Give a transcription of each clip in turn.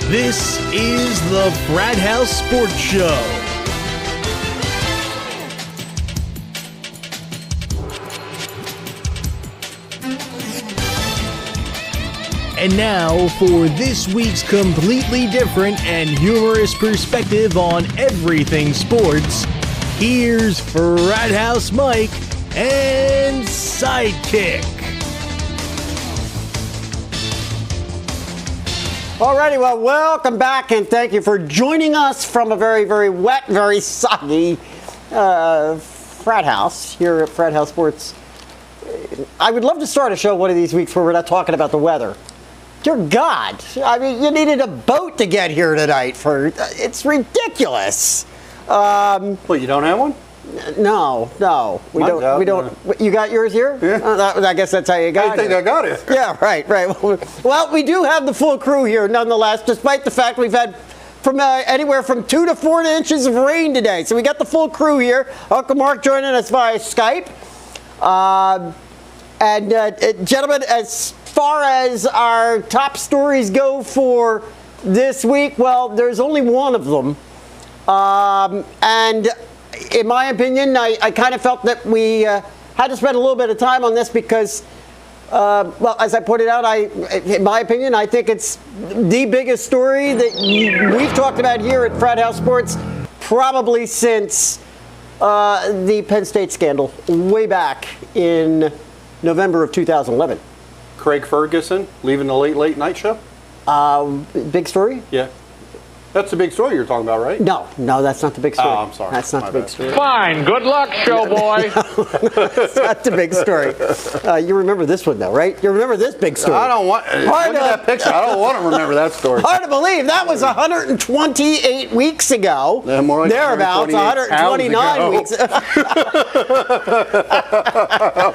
This is the Frat House Sports Show. And now for this week's completely different and humorous perspective on everything sports, here's Frat House Mike and Sidekick. Alrighty, well, welcome back and thank you for joining us from a very, very wet, very soggy frat house here at Frat House Sports. I would love to start a show one of these weeks where we're not talking about the weather. Dear God, I mean, you needed a boat to get here tonight. It's ridiculous. Well, you don't have one? No, we don't. You got yours here? Yeah. I guess that's how you got it. I think I got it. Yeah, right. Well, we do have the full crew here, nonetheless, despite the fact we've had from anywhere from 2 to 4 inches of rain today. So we got the full crew here. Uncle Mark joining us via Skype. Gentlemen, as far as our top stories go for this week, well, there's only one of them. And in my opinion, I kind of felt that we had to spend a little bit of time on this because, well, as I pointed out, in my opinion, I think it's the biggest story that we've talked about here at Frat House Sports probably since the Penn State scandal way back in November of 2011. Craig Ferguson leaving the late night show? Big story? Yeah. That's the big story you're talking about, right? No, that's not the big story. Oh, I'm sorry. That's not the big story. Fine. Good luck, showboy. That's not the big story. You remember this one, though, right? You remember this big story. I don't want look at that picture. I don't want to remember that story. Hard to believe. That was 128 weeks ago. Yeah, more like thereabouts, 129 weeks. I'm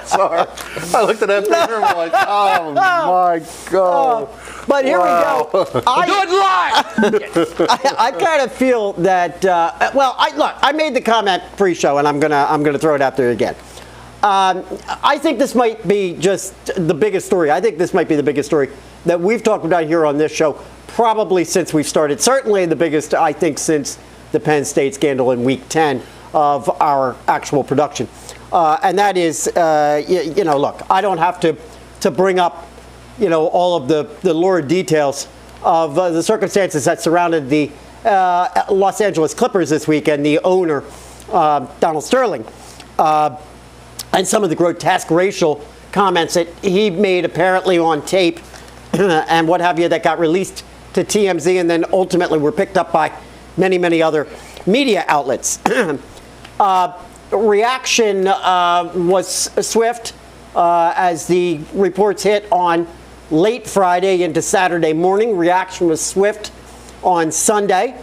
sorry. I looked at that picture and I'm like, oh, my God. But here we go. Good luck. I kind of feel that. I made the comment pre-show, and I'm gonna throw it out there again. I think this might be just the biggest story. I think this might be the biggest story that we've talked about here on this show, probably since we've started. Certainly the biggest, I think, since the Penn State scandal in Week 10 of our actual production, and that is, look, I don't have to bring up, all of the lurid details of the circumstances that surrounded the Los Angeles Clippers this week and the owner, Donald Sterling, and some of the grotesque racial comments that he made apparently on tape and what have you that got released to TMZ and then ultimately were picked up by many, many other media outlets. Reaction was swift as the reports hit on late Friday into Saturday morning. Reaction was swift on Sunday.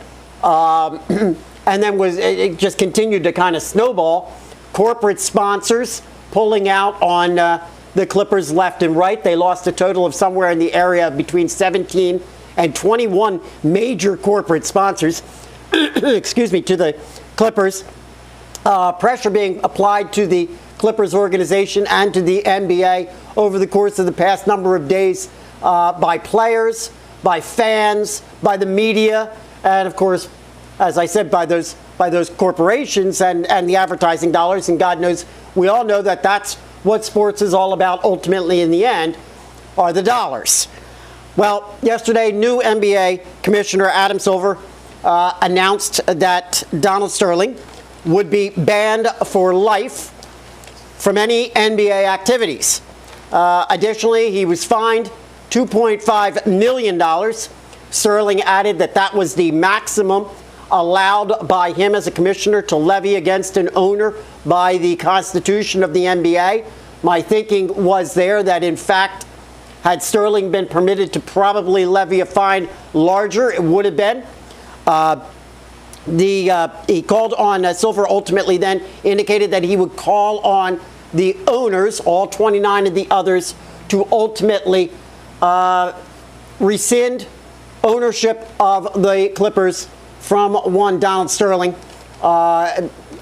And then it just continued to kind of snowball. Corporate sponsors pulling out on the Clippers left and right. They lost a total of somewhere in the area of between 17 and 21 major corporate sponsors, excuse me, to the Clippers. Pressure being applied to the Clippers organization and to the NBA over the course of the past number of days by players, by fans, by the media, and of course, as I said, by those corporations and the advertising dollars. And God knows, we all know that that's what sports is all about ultimately in the end, are the dollars. Well, yesterday, new NBA Commissioner Adam Silver announced that Donald Sterling would be banned for life from any NBA activities. Additionally, he was fined $2.5 million. Sterling added that was the maximum allowed by him as a commissioner to levy against an owner by the Constitution of the NBA. My thinking was there that, in fact, had Sterling been permitted to probably levy a fine larger, it would have been. He called on Silver, ultimately then indicated that he would call on the owners, all 29 of the others, to ultimately rescind ownership of the Clippers from one Donald Sterling.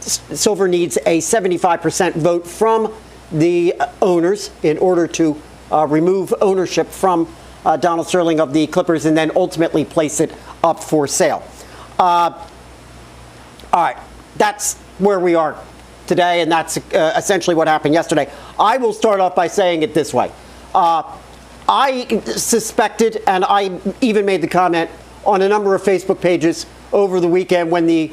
Silver needs a 75% vote from the owners in order to remove ownership from Donald Sterling of the Clippers and then ultimately place it up for sale. All right, that's where we are today, and that's essentially what happened yesterday. I will start off by saying it this way. I suspected, and I even made the comment on a number of Facebook pages over the weekend when the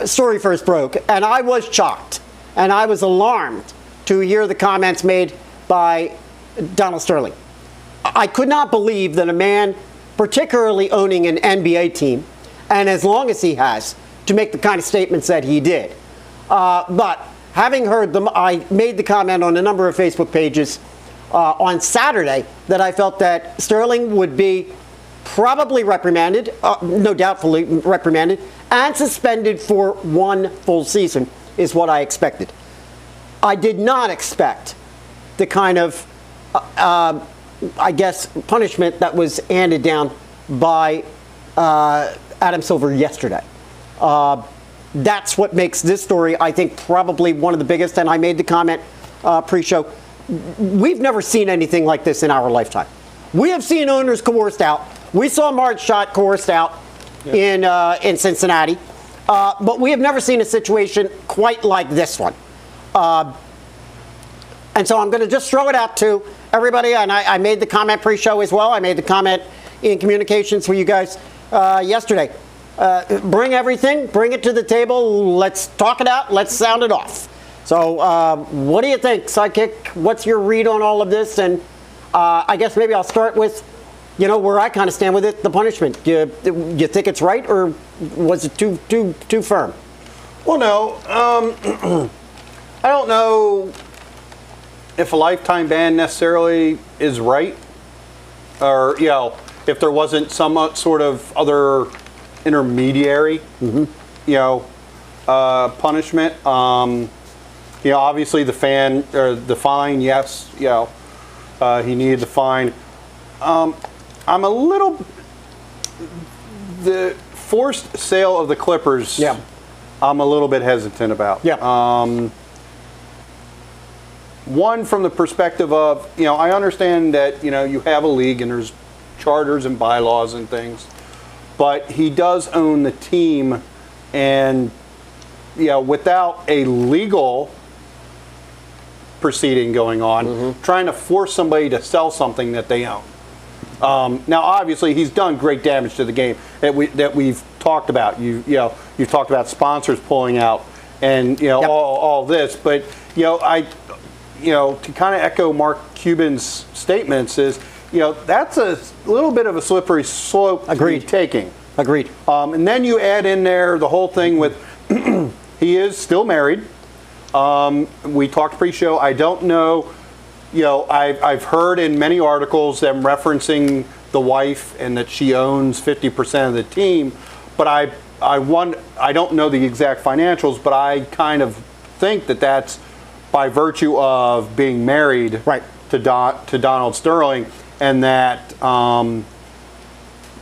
story first broke, and I was shocked, and I was alarmed to hear the comments made by Donald Sterling. I could not believe that a man, particularly owning an NBA team, and as long as he has, to make the kind of statements that he did. But having heard them, I made the comment on a number of Facebook pages on Saturday that I felt that Sterling would be probably reprimanded, no doubtfully reprimanded, and suspended for 1 full season is what I expected. I did not expect the kind of, I guess, punishment that was handed down by Adam Silver yesterday. That's what makes this story, I think, probably one of the biggest, and I made the comment pre-show. We've never seen anything like this in our lifetime. We have seen owners coerced out. We saw Mark Schott coerced out in Cincinnati, but we have never seen a situation quite like this one. And so I'm going to just throw it out to everybody, and I made the comment pre-show as well. I made the comment in communications for you guys yesterday. Bring everything, bring it to the table, let's talk it out, let's sound it off. So what do you think, Sidekick? What's your read on all of this? And I guess maybe I'll start with, where I kind of stand with it, the punishment. You think it's right, or was it too firm? Well, no. I don't know if a lifetime ban necessarily is right, or, if there wasn't some sort of other intermediary, punishment. Obviously the fine, yes, he needed the fine. I'm a little, the forced sale of the Clippers, I'm a little bit hesitant about. One, from the perspective of, I understand that, you have a league and there's charters and bylaws and things, but he does own the team, and, without a legal proceeding going on, trying to force somebody to sell something that they own. Now, obviously, he's done great damage to the game that we've talked about. You've talked about sponsors pulling out, and all this. But to kind of echo Mark Cuban's statements is, that's a little bit of a slippery slope to be taking. Agreed. And then you add in there the whole thing with he is still married. We talked pre-show. I don't know. I've heard in many articles them referencing the wife and that she owns 50% of the team, but I don't know the exact financials, but I kind of think that that's by virtue of being married to Donald Sterling, and that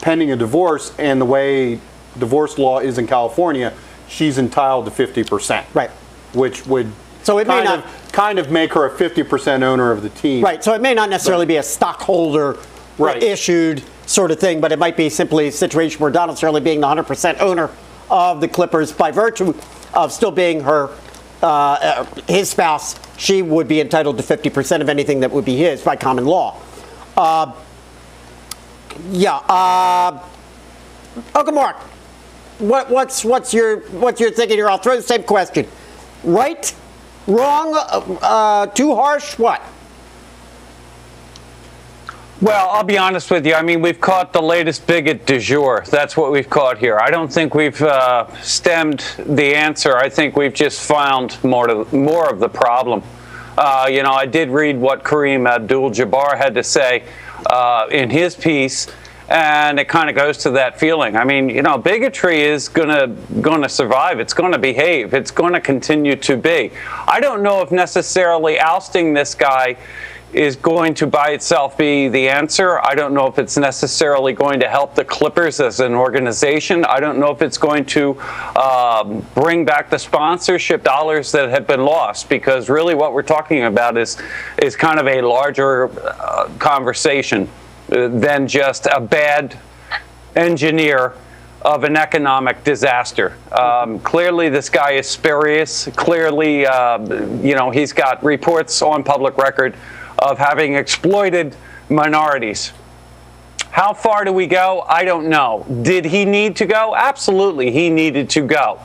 pending a divorce and the way divorce law is in California, she's entitled to 50%. Right. Which would kind of make her a 50% owner of the team. Right. So it may not necessarily be a stockholder issued sort of thing, but it might be simply a situation where Donald Sterling, being the 100% owner of the Clippers, by virtue of still being his spouse, she would be entitled to 50% of anything that would be his by common law. Uncle Mark, what's your thinking here? I'll throw the same question. Right? Wrong? Too harsh? What? Well, I'll be honest with you. I mean, we've caught the latest bigot du jour. That's what we've caught here. I don't think we've stemmed the answer. I think we've just found more of the problem. I did read what Kareem Abdul-Jabbar had to say in his piece, and it kind of goes to that feeling. I mean, bigotry is gonna survive. It's gonna behave. It's gonna continue to be. I don't know if necessarily ousting this guy is going to by itself be the answer. I don't know if it's necessarily going to help the Clippers as an organization. I don't know if it's going to bring back the sponsorship dollars that have been lost, because really what we're talking about is kind of a larger conversation. than just a bad engineer of an economic disaster. Clearly, this guy is spurious. Clearly, he's got reports on public record of having exploited minorities. How far do we go? I don't know. Did he need to go? Absolutely, he needed to go.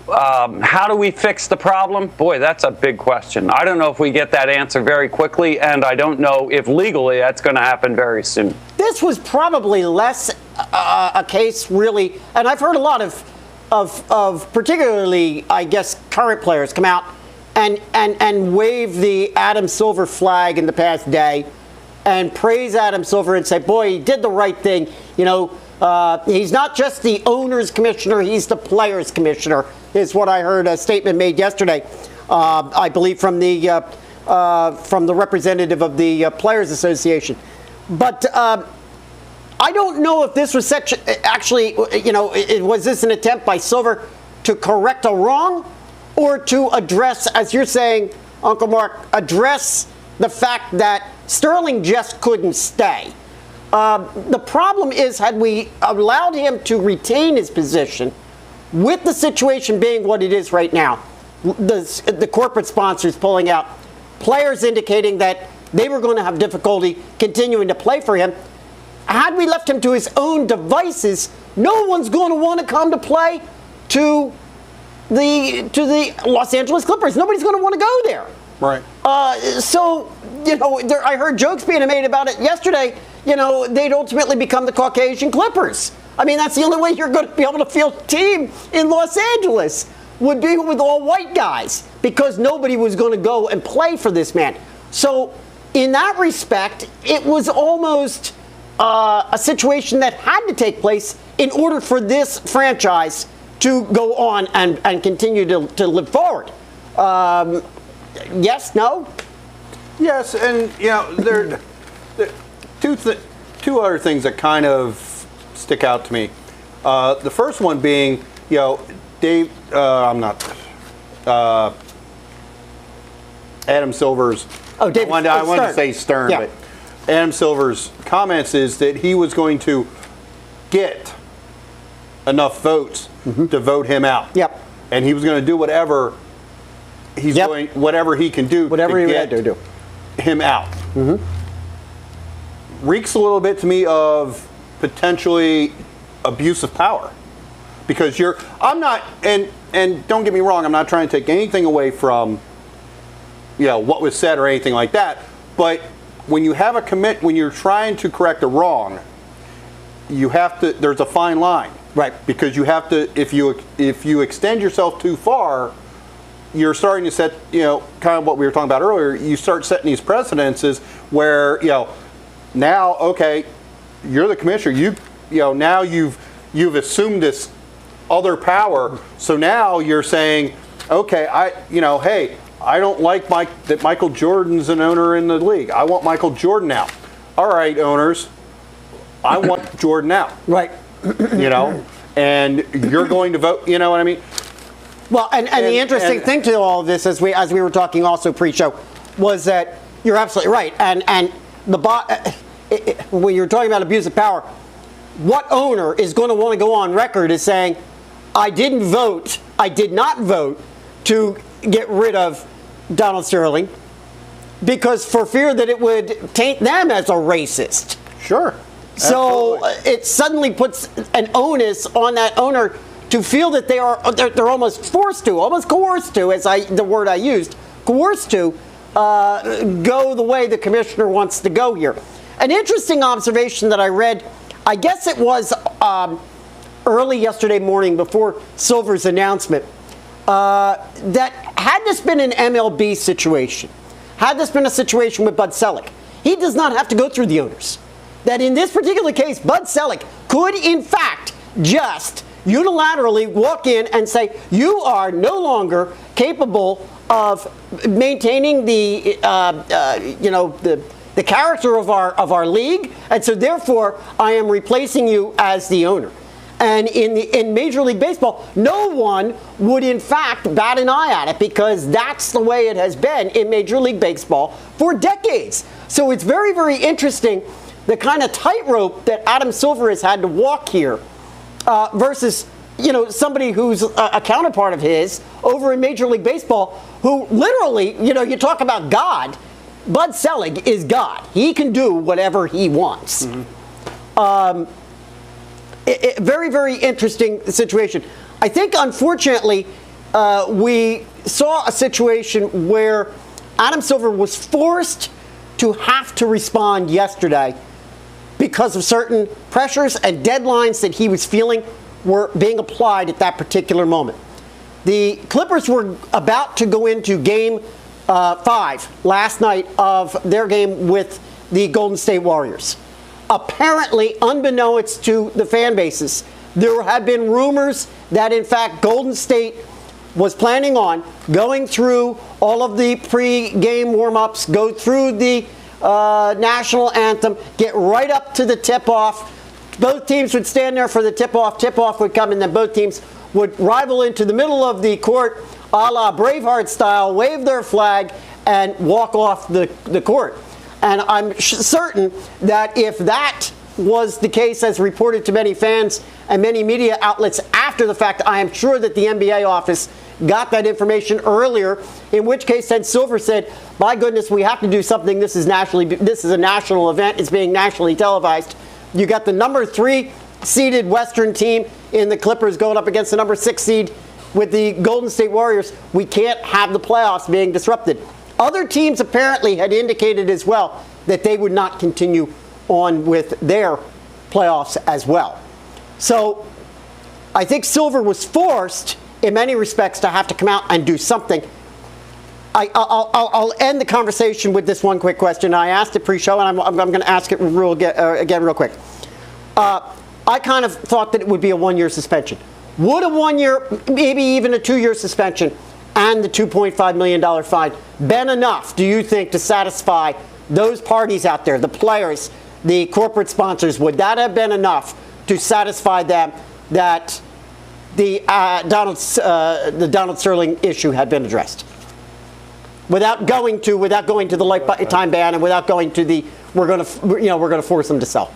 How do we fix the problem? Boy, that's a big question. I don't know if we get that answer very quickly, and I don't know if legally that's going to happen very soon. This was probably less a case, really, and I've heard a lot of particularly, I guess, current players come out and wave the Adam Silver flag in the past day and praise Adam Silver and say, boy, he did the right thing. You know, he's not just the owner's commissioner, he's the player's commissioner, is what I heard a statement made yesterday, I believe, from the representative of the Players Association. But I don't know if this was actually, was this an attempt by Silver to correct a wrong or to address, as you're saying, Uncle Mark, address the fact that Sterling just couldn't stay. The problem is, had we allowed him to retain his position, with the situation being what it is right now, the corporate sponsors pulling out, players indicating that they were going to have difficulty continuing to play for him, had we left him to his own devices, no one's going to want to come to play to the Los Angeles Clippers. Nobody's going to want to go there. Right. So, I heard jokes being made about it yesterday. They'd ultimately become the Caucasian Clippers. I mean, that's the only way you're going to be able to field a team in Los Angeles would be with all white guys, because nobody was going to go and play for this man. So, in that respect, it was almost a situation that had to take place in order for this franchise to go on and continue to live forward. Yes, no? Yes, and there two other things that kind of stick out to me. The first one being, Dave, Adam Silver's. Oh, David. I wanted to say Stern, yeah. But Adam Silver's comments is that he was going to get enough votes to vote him out. Yep. And he was going to do whatever whatever he can do whatever to he get had to do him out. Reeks a little bit to me of potentially abuse of power, because I'm not, and don't get me wrong, I'm not trying to take anything away from what was said or anything like that, but when you have when you're trying to correct a wrong, you have to, there's a fine line, right? Because you have to, if you extend yourself too far, you're starting to set, kind of what we were talking about earlier, you start setting these precedences where, now, okay, you're the commissioner, now you've assumed this other power, so now you're saying, okay, hey, I don't like that Michael Jordan's an owner in the league. I want Michael Jordan out. All right, owners, I want Jordan out. Right. And you're going to vote, you know what I mean? Well, and the interesting thing to all of this, as we were talking also pre-show, was that you're absolutely right. And when you're talking about abuse of power, what owner is going to want to go on record as saying, I did not vote to get rid of Donald Sterling because for fear that it would taint them as a racist. Sure. So it suddenly puts an onus on that owner to feel that they're almost forced to, almost coerced to, the word I used, coerced to go the way the commissioner wants to go here. An interesting observation that I read, I guess it was early yesterday morning before Silver's announcement, that had this been an MLB situation, had this been a situation with Bud Selig, he does not have to go through the owners. That in this particular case, Bud Selig could in fact just unilaterally walk in and say, you are no longer capable of maintaining the character of our league, and so therefore I am replacing you as the owner. And in Major League Baseball, no one would in fact bat an eye at it because that's the way it has been in Major League Baseball for decades. So it's very, very interesting the kind of tightrope that Adam Silver has had to walk here versus, somebody who's a counterpart of his over in Major League Baseball who literally, you talk about God. Bud Selig is God. He can do whatever he wants. Very, very interesting situation. I think, unfortunately, we saw a situation where Adam Silver was forced to have to respond yesterday because of certain pressures and deadlines that he was feeling were being applied at that particular moment. The Clippers were about to go into Game 5 last night of their game with the Golden State Warriors. Apparently, unbeknownst to the fan bases, there had been rumors that, in fact, Golden State was planning on going through all of the pre-game warm-ups, go through the national anthem, get right up to the tip-off. Both teams would stand there for the tip-off. Tip-off would come, and then both teams would rival into the middle of the court, a la Braveheart style, wave their flag, and walk off the court. And I'm certain that if that was the case, as reported to many fans and many media outlets after the fact, I am sure that the NBA office got that information earlier, in which case then Silver said, my goodness, we have to do something. This is a national event. It's being nationally televised. You got the number 3 seeded Western team in the Clippers going up against the number 6 seed with the Golden State Warriors. We can't have the playoffs being disrupted. Other teams apparently had indicated as well that they would not continue on with their playoffs as well. So I think Silver was forced in many respects to have to come out and do something. I'll end the conversation with this one quick question. I asked it pre-show, and I'm going to ask it again real quick. I kind of thought that it would be a 1-year suspension. Would a 1-year, maybe even a 2-year suspension and the $2.5 million fine been enough, do you think, to satisfy those parties out there, the players, the corporate sponsors? Would that have been enough to satisfy them that the Donald Sterling issue had been addressed, without going to the lifetime ban and without going to the we're going to force them to sell?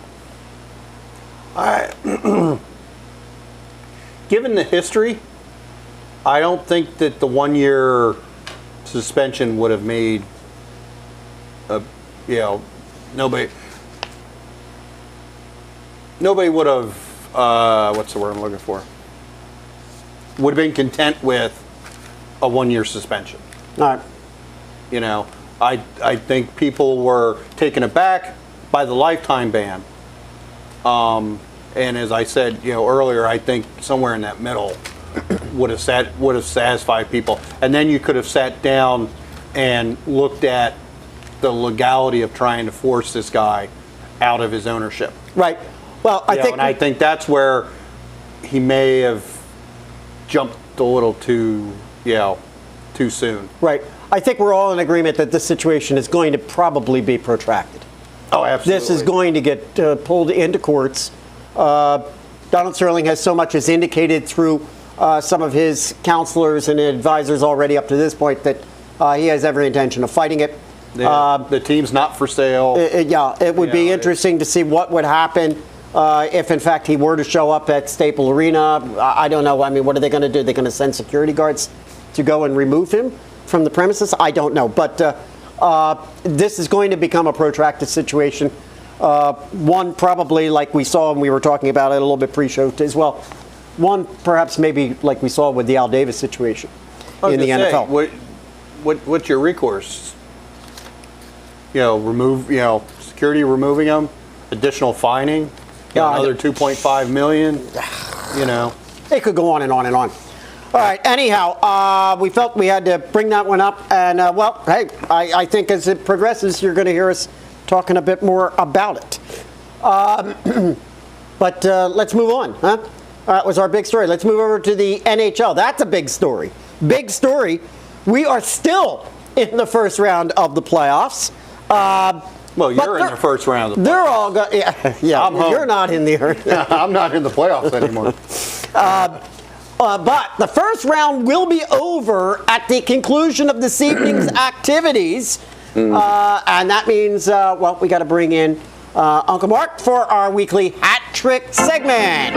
Given the history, I don't think that the 1-year suspension would have made nobody would have what's the word I'm looking for? Would have been content with a 1-year suspension. All right. I think people were taken aback by the lifetime ban. And as I said, earlier, I think somewhere in that middle would have satisfied people. And then you could have sat down and looked at the legality of trying to force this guy out of his ownership. Right. Well, I think that's where he may have jumped a little too soon. Right. I think we're all in agreement that this situation is going to probably be protracted. Oh, absolutely. This is going to get pulled into courts. Donald Sterling has so much as indicated through some of his counselors and advisors already up to this point that he has every intention of fighting it. The team's not for sale. It would be interesting to see what would happen if, in fact, he were to show up at Staples Arena. I don't know. I mean, what are they going to do? They're going to send security guards to go and remove him from the premises? I don't know. But this is going to become a protracted situation. One probably like we saw, and we were talking about it a little bit pre-show as well. One perhaps maybe like we saw with the Al Davis situation in the NFL. What's your recourse? Security removing him, additional fining, another $2.5 million. It could go on and on and on. All right. Anyhow, we felt we had to bring that one up, and hey, I think as it progresses, you're going to hear us talking a bit more about it. But let's move on, huh? That was our big story. Let's move over to the NHL. That's a big story. Big story. We are still in the first round of the playoffs. Well, you're in the first round of the playoffs. They're all got. Yeah, I'm home. You're not in the. I'm not in the playoffs anymore. But the first round will be over at the conclusion of this evening's activities. And that means, we got to bring in Uncle Mark for our weekly hat trick segment.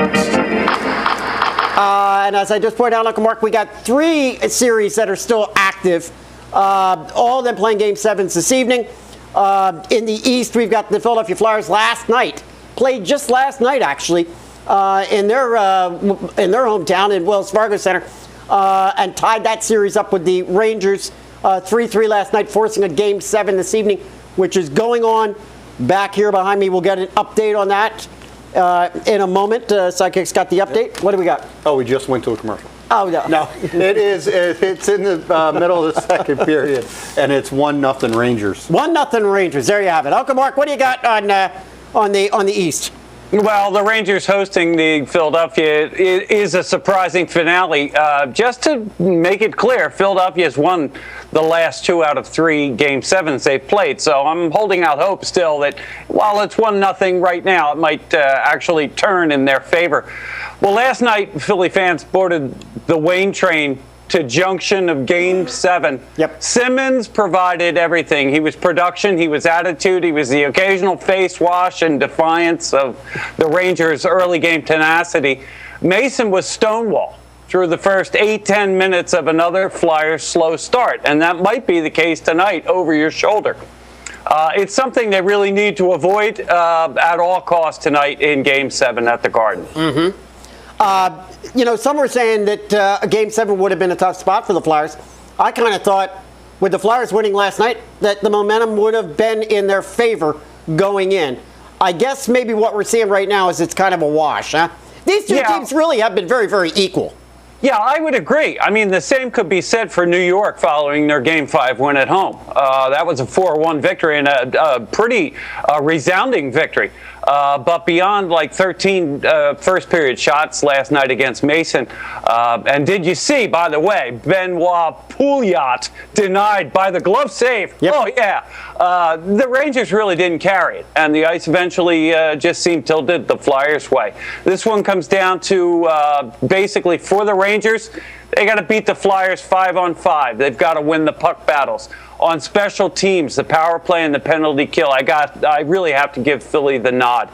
And as I just pointed out, Uncle Mark, we got 3 series that are still active. All of them playing Game 7s this evening. In the East, we've got the Philadelphia Flyers played just last night actually, in their hometown in Wells Fargo Center, and tied that series up with the Rangers 3-3 last night, forcing a Game 7 this evening, which is going on back here behind me. We'll get an update on that in a moment. Sidekick's got the update. What do we got? Oh, we just went to a commercial. Oh, no. No, it's in the middle of the second period, and it's 1-0 Rangers. 1-0 Rangers. There you have it. Uncle Mark, what do you got on the East? Well, the Rangers hosting the Philadelphia is a surprising finale. Just to make it clear, Philadelphia has won the last 2 out of 3 Game 7s they've played. So I'm holding out hope still that while it's 1-0 right now, it might actually turn in their favor. Well, last night, Philly fans boarded the Wayne train to junction of Game 7. Yep. Simmons provided everything. He was production, he was attitude, he was the occasional face wash and defiance of the Rangers' early game tenacity. Mason was stonewall through the first 8-10 minutes of another Flyers slow start, and that might be the case tonight over your shoulder. It's something they really need to avoid at all costs tonight in Game 7 at the Garden. Mm-hmm. Some were saying that a Game 7 would have been a tough spot for the Flyers. I kind of thought, with the Flyers winning last night, that the momentum would have been in their favor going in. I guess maybe what we're seeing right now is it's kind of a wash, huh? These two teams really have been very, very equal. Yeah, I would agree. I mean, the same could be said for New York following their Game 5 win at home. That was a 4-1 victory and a pretty resounding victory. But beyond like 13 first-period shots last night against Mason, and did you see, by the way, Benoit Pouliot denied by the glove save? Yep. Oh, yeah. The Rangers really didn't carry it, and the ice eventually just seemed tilted the Flyers' way. This one comes down to basically for the Rangers, they got to beat the Flyers 5-on-5. They've got to win the puck battles. On special teams, the power play and the penalty kill, I really have to give Philly the nod.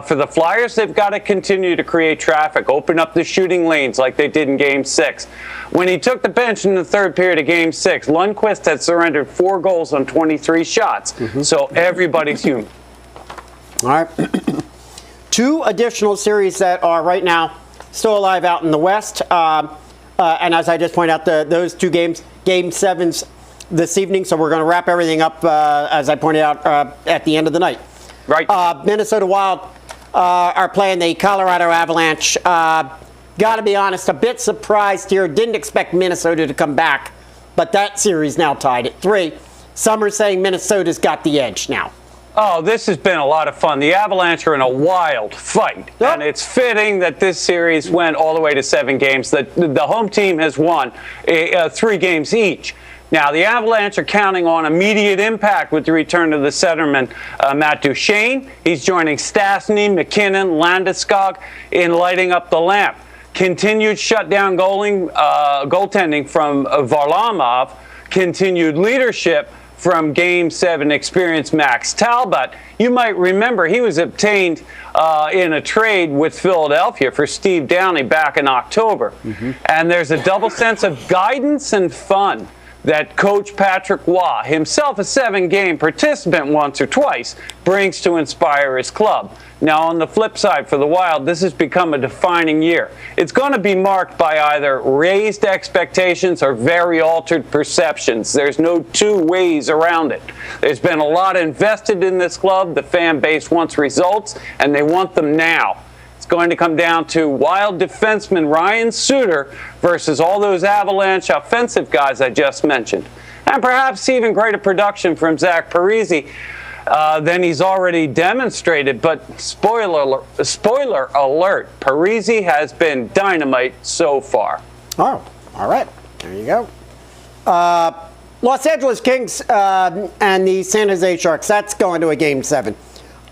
For the Flyers, they've got to continue to create traffic, open up the shooting lanes like they did in Game 6. When he took the bench in the third period of Game 6, Lundqvist had surrendered 4 goals on 23 shots. Mm-hmm. So everybody's human. All right. 2 additional series that are right now still alive out in the West. And as I just pointed out, those 2 games, Game 7s this evening, so we're going to wrap everything up, as I pointed out, at the end of the night. Right. Minnesota Wild are playing the Colorado Avalanche. Got to be honest, a bit surprised here. Didn't expect Minnesota to come back, but that series now tied at 3. Some are saying Minnesota's got the edge now. Oh, this has been a lot of fun. The Avalanche are in a wild fight, and it's fitting that this series went all the way to 7 games. The home team has won 3 games each. Now, the Avalanche are counting on immediate impact with the return of the centerman, Matt Duchene. He's joining Stastny, McKinnon, Landeskog in lighting up the lamp. Continued shutdown goaltending from Varlamov. Continued leadership from Game 7 experience Max Talbot. You might remember he was obtained in a trade with Philadelphia for Steve Downey back in October. Mm-hmm. And there's a double sense of guidance and fun that Coach Patrick Waugh, himself a 7-game participant once or twice, brings to inspire his club. Now, on the flip side for the Wild, this has become a defining year. It's going to be marked by either raised expectations or very altered perceptions. There's no 2 ways around it. There's been a lot invested in this club. The fan base wants results, and they want them now. It's going to come down to Wild defenseman Ryan Suter versus all those Avalanche offensive guys I just mentioned. And perhaps even greater production from Zach Parise than he's already demonstrated. But spoiler alert, Parise has been dynamite so far. Oh, all right. There you go. Los Angeles Kings and the San Jose Sharks, that's going to a Game 7.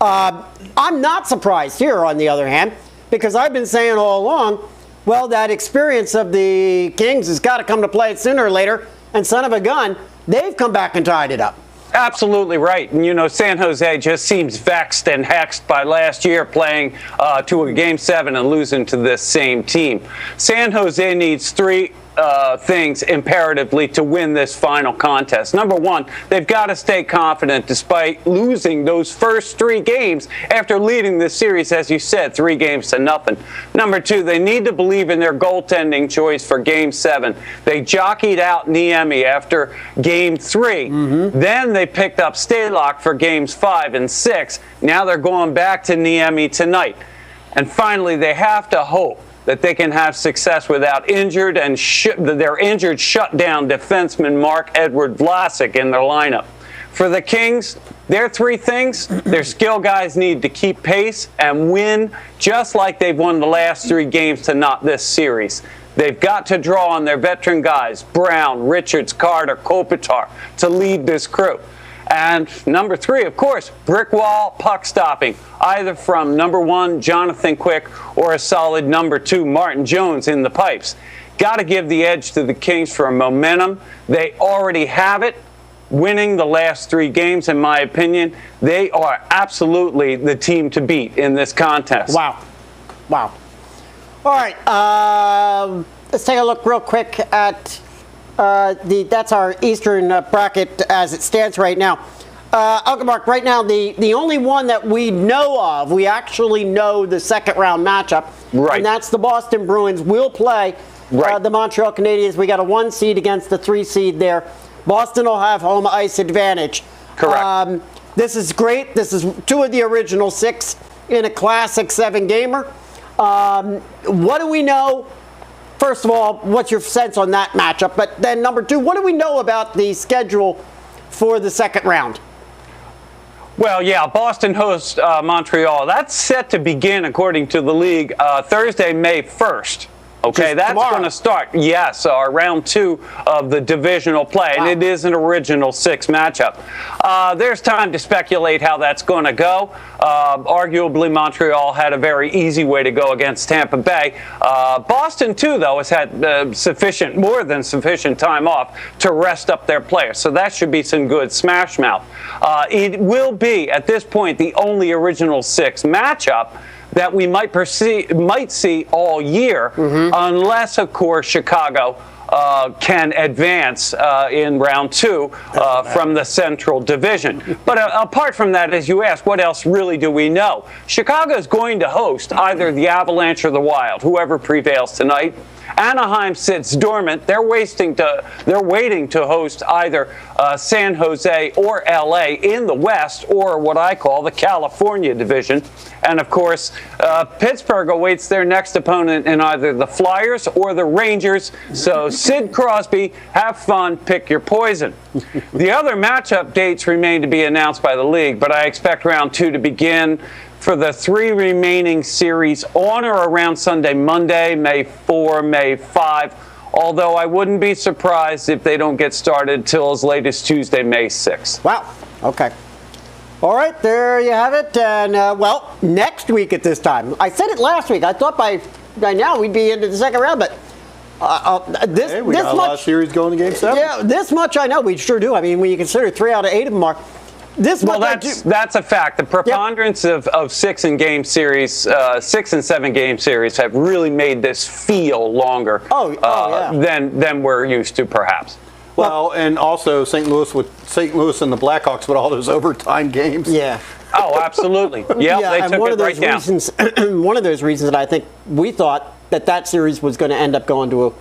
I'm not surprised here, on the other hand, because I've been saying all along, well, that experience of the Kings has got to come to play it sooner or later, and son of a gun, they've come back and tied it up. Absolutely right. And, San Jose just seems vexed and hexed by last year playing to a Game 7 and losing to this same team. San Jose needs three things imperatively to win this final contest. Number one, they've got to stay confident despite losing those first three games after leading this series, as you said, 3-0. Number two, they need to believe in their goaltending choice for Game 7. They jockeyed out Niemi after Game 3. Then they picked up Stalock for Games 5 and 6. Now they're going back to Niemi tonight. And finally, they have to hope that they can have success without their injured shutdown defenseman Mark-Edward Vlasic in their lineup. For the Kings, their three things: their skill guys need to keep pace and win just like they've won the last 3 games to not this series. They've got to draw on their veteran guys, Brown, Richards, Carter, Kopitar, to lead this crew. And number 3, of course, brick wall puck stopping, either from number 1, Jonathan Quick, or a solid number 2, Martin Jones in the pipes. Got to give the edge to the Kings for momentum. They already have it, winning the last 3 games, in my opinion. They are absolutely the team to beat in this contest. Wow. All right, let's take a look real quick at that's our Eastern bracket as it stands right now. Uncle Mark, right now the only one that we know of, we actually know the second round matchup, right? And that's the Boston Bruins will play the Montreal Canadiens. We got a 1 seed against the 3 seed there. Boston will have home ice advantage. Correct. This is great. This is 2 of the original 6 in a classic 7-gamer. What do we know? First of all, what's your sense on that matchup? But then number 2, what do we know about the schedule for the second round? Well, yeah, Boston hosts Montreal. That's set to begin, according to the league, Thursday, May 1st. Okay, that's going to start, yes, round 2 of the divisional play, and it is an original 6 matchup. There's time to speculate how that's going to go. Arguably, Montreal had a very easy way to go against Tampa Bay. Boston, too, though, has had more than sufficient time off to rest up their players, so that should be some good smash mouth. It will be, at this point, the only original 6 matchup that we might see all year, unless, of course, Chicago can advance in round 2 from the Central Division. But apart from that, as you asked, what else really do we know? Chicago is going to host either the Avalanche or the Wild, whoever prevails tonight. Anaheim sits dormant. They're waiting to host either San Jose or LA in the West, or what I call the California Division. And of course, Pittsburgh awaits their next opponent in either the Flyers or the Rangers. So Sid Crosby, have fun, pick your poison. The other matchup dates remain to be announced by the league, but I expect round 2 to begin for the 3 remaining series on or around Sunday, Monday, May 4, May 5, although I wouldn't be surprised if they don't get started till as late as Tuesday, May 6. Wow. Okay. All right, there you have it. And, well, next week at this time. I said it last week. I thought by now we'd be into the second round, but this we got a lot of series going to Game 7. Yeah, this much I know. We sure do. I mean, when you consider 3 out of 8 of them are. That's a fact. The preponderance of 6 and 7 game series have really made this feel longer than we're used to, perhaps. Well, and also St. Louis and the Blackhawks with all those overtime games. Yeah. Oh, absolutely. Yeah, they took it right down. One of those reasons that I think we thought that series was going to end up going to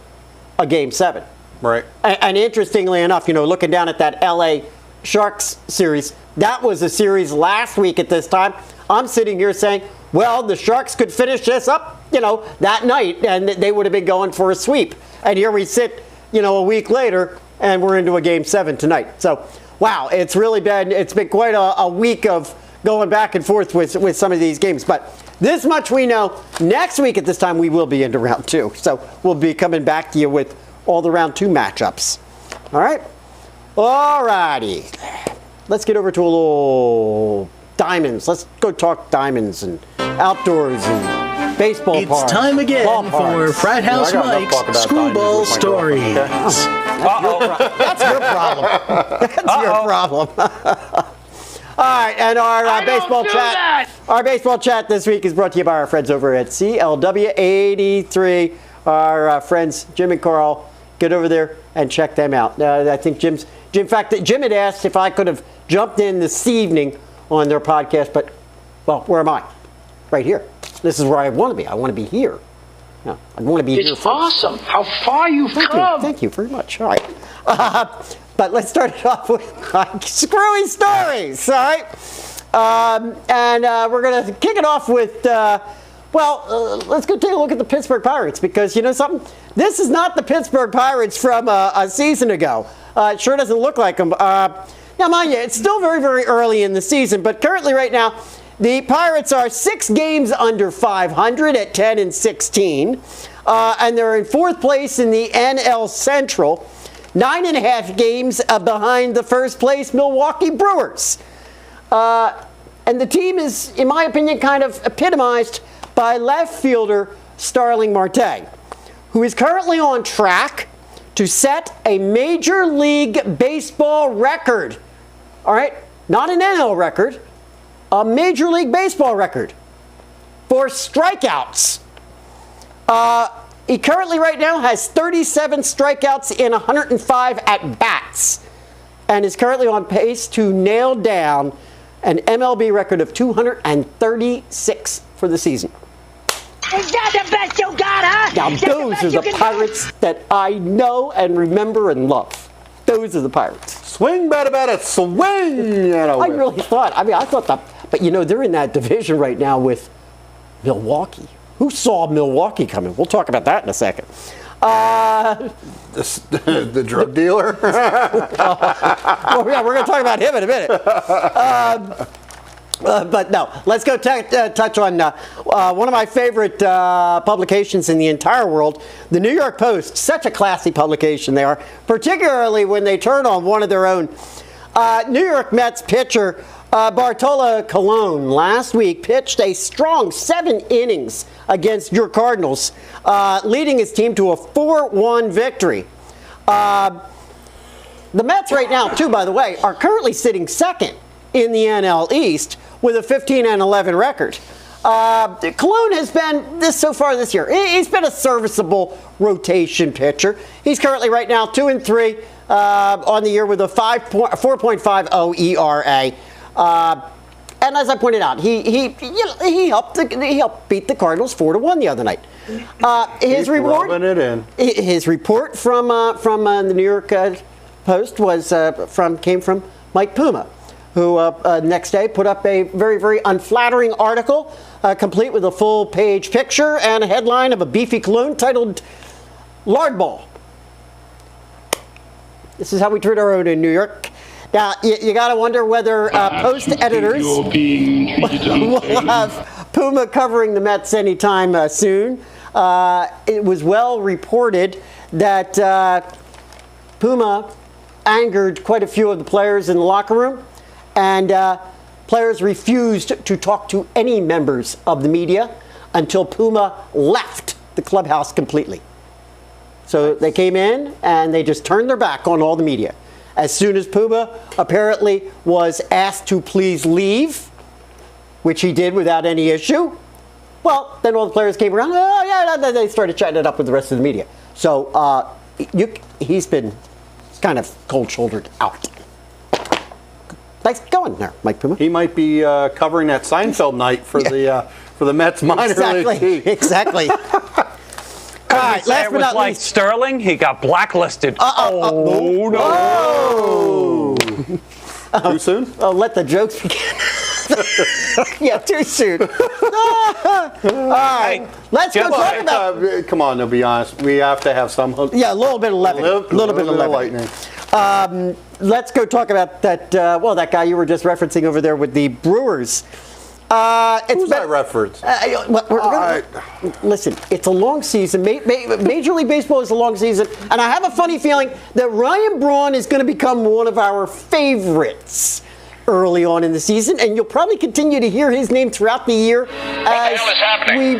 a Game 7. Right. And interestingly enough, looking down at that LA Sharks series, that was a series last week at this time. I'm sitting here saying, well, the Sharks could finish this up, that night, and they would have been going for a sweep. And here we sit, a week later, and we're into a Game 7 tonight. So, wow, it's been quite a week of going back and forth with some of these games. But this much we know. Next week at this time, we will be into round 2. So we'll be coming back to you with all the round 2 matchups. All right? All righty. Let's get over to a little diamonds. Let's go talk diamonds and outdoors and baseball parks. It's time again for Frat House Mike's Screwball Stories. That's your problem. That's your problem. All right, and our baseball chat. Our baseball chat this week is brought to you by our friends over at CLW83. Our friends Jim and Carl. Get over there and check them out. I think in fact, Jim had asked if I could have jumped in this evening on their podcast, but well, where am I? Right here. This is where I want to be. I want to be here. No, I want to be here. It's awesome how far you've come. Thank you very much. All right. But let's start it off with screwy stories. All right. And we're going to kick it off with, let's go take a look at the Pittsburgh Pirates because you know something? This is not the Pittsburgh Pirates from a season ago. It sure doesn't look like them. Now, mind you, it's still very, very early in the season, but currently right now, the Pirates are 6 games under 500 at 10-16, and they're in 4th place in the NL Central, 9.5 games behind the first place Milwaukee Brewers. And the team is, in my opinion, kind of epitomized by left fielder Starling Marte, who is currently on track to set a Major League Baseball record. All right, not an NL record, a Major League Baseball record for strikeouts. He currently right now has 37 strikeouts in 105 at-bats and is currently on pace to nail down an MLB record of 236 for the season. Is that the best you got, huh? Now, those are the Pirates that I know and remember and love. Those are the Pirates. Swing, batter, swing! I really thought, I thought that, but you know, they're in that division right now with Milwaukee. Who saw Milwaukee coming? We'll talk about that in a second. The drug dealer? Well, yeah, we're going to talk about him in a minute. But no, let's go touch on one of my favorite publications in the entire world, the New York Post. Such a classy publication they are, particularly when they turn on one of their own. New York Mets pitcher Bartolo Colon last week pitched a strong 7 innings against your Cardinals, leading his team to a 4-1 victory. The Mets right now, too, by the way, are currently sitting second in the NL East with a 15-11 record. Colon has been so far this year. He's been a serviceable rotation pitcher. He's currently right now 2-3 on the year with a 4.50 ERA. And as I pointed out, he helped beat the Cardinals 4-1 the other night. His report from the New York Post came from Mike Puma, who next day put up a very, very unflattering article, complete with a full-page picture and a headline of a beefy cologne titled "Lard Ball." This is how we treat our own in New York. Now, you got to wonder whether Post editors will have Puma covering the Mets anytime soon. It was well reported that Puma angered quite a few of the players in the locker room, and players refused to talk to any members of the media until Puma left the clubhouse completely. So they came in and they just turned their back on all the media. As soon as Puma apparently was asked to please leave, which he did without any issue, well, then all the players came around. Oh, yeah, they started chatting it up with the rest of the media. So he's been kind of cold-shouldered out. Nice going there, Mike Puma. He might be covering that Seinfeld night for the Mets minor league team. Exactly. All right, last but not like least. Sterling, he got blacklisted. No. Too soon? Let the jokes begin. Yeah, too soon. All right, let's go talk about. Come on, to be honest, we have to have some. Yeah, a little bit of levity. A little bit of lightning. Let's go talk about that. That guy you were just referencing over there with the Brewers. Who's that reference? Listen, it's a long season. Major League Baseball is a long season, and I have a funny feeling that Ryan Braun is going to become one of our favorites early on in the season, and you'll probably continue to hear his name throughout the year as we